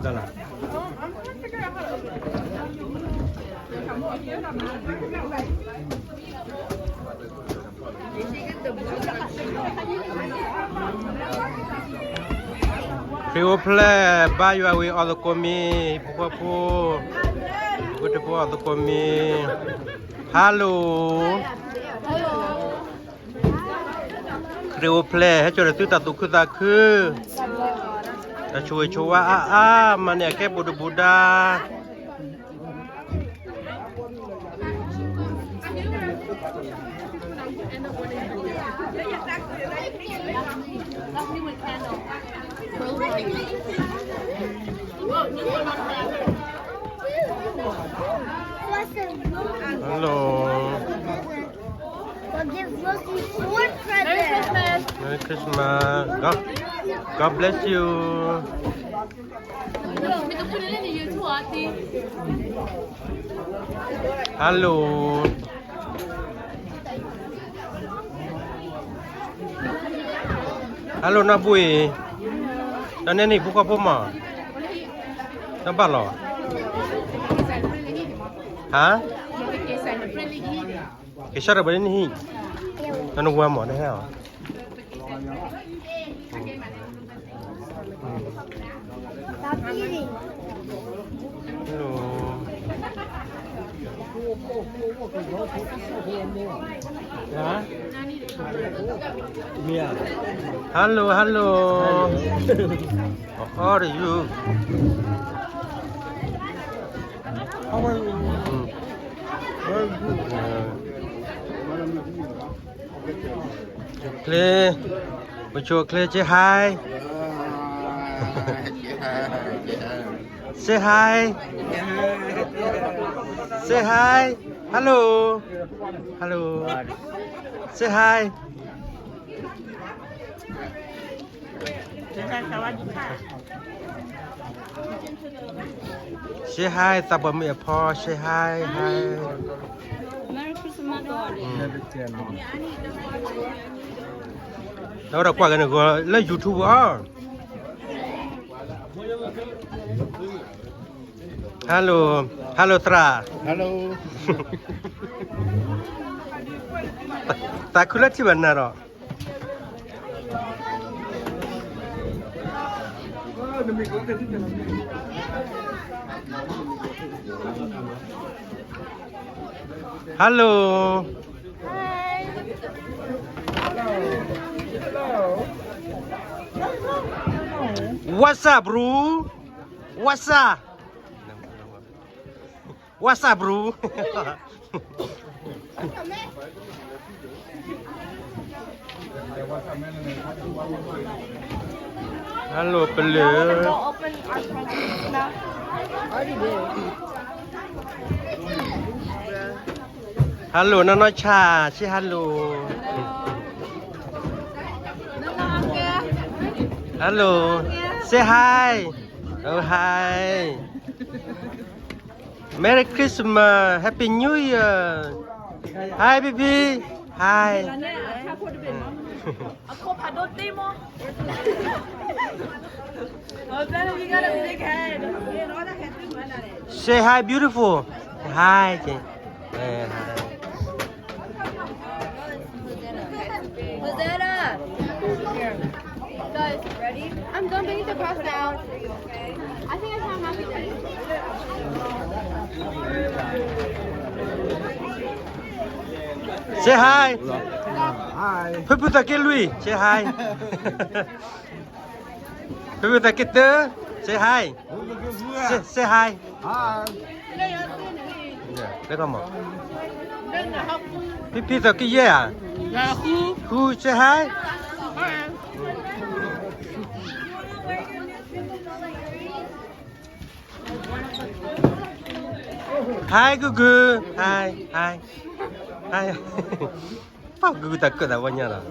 ได้ละฟิวเพลย์บ้าอยู่อาวิออลโกมีพวกกูจะพูดออลโกมีฮัลโหลฟิวเพลย์ให้จดตื่นตาตุกตาคือจะช่วยชัวมันเนี่ยแค่บูดาฮัลโหล Merry Christmas God bless you ฮัลโหลฮัลโหลนาบุยตอนนี้นี่พวกเขาพูดมาน้ำบ้านหรอฮะกิชาระบริณีนั่นวัวหมอได้เหรอHello Hello How are you How are you? Very good. Clay Would you Clay say hi Say hi Say hi Hello Hello Say hi Say hi ตาบะเมียพอ Say hi hi Merry Christmas แล้วเรากว่ากันก็เล่น YouTube อ่ะ Hello Hello ตรา Hello. ตาคุณเล่นที่บ้านน่ะหรอฮัลโหล What's up bro What's up What's up broฮัลโหลไปเลย ฮัลโหลน้องชาชื่อฮัลโหลฮัลโหล say hi oh hi Merry Christmas Happy New Year Hi baby Hi Say hi beautiful Hi hi Hosanna! Here. Guys, ready? I'm dumping the cross down. I think I found my ready. Say hi Hi. People ta ke lui Say hi People ta ke te Say hi Say hi Hi. Đấy con màพี่ta ke ye à Who say hi Hi Gugu Hi Hi Hi Pak Gugu takut tak banyak lah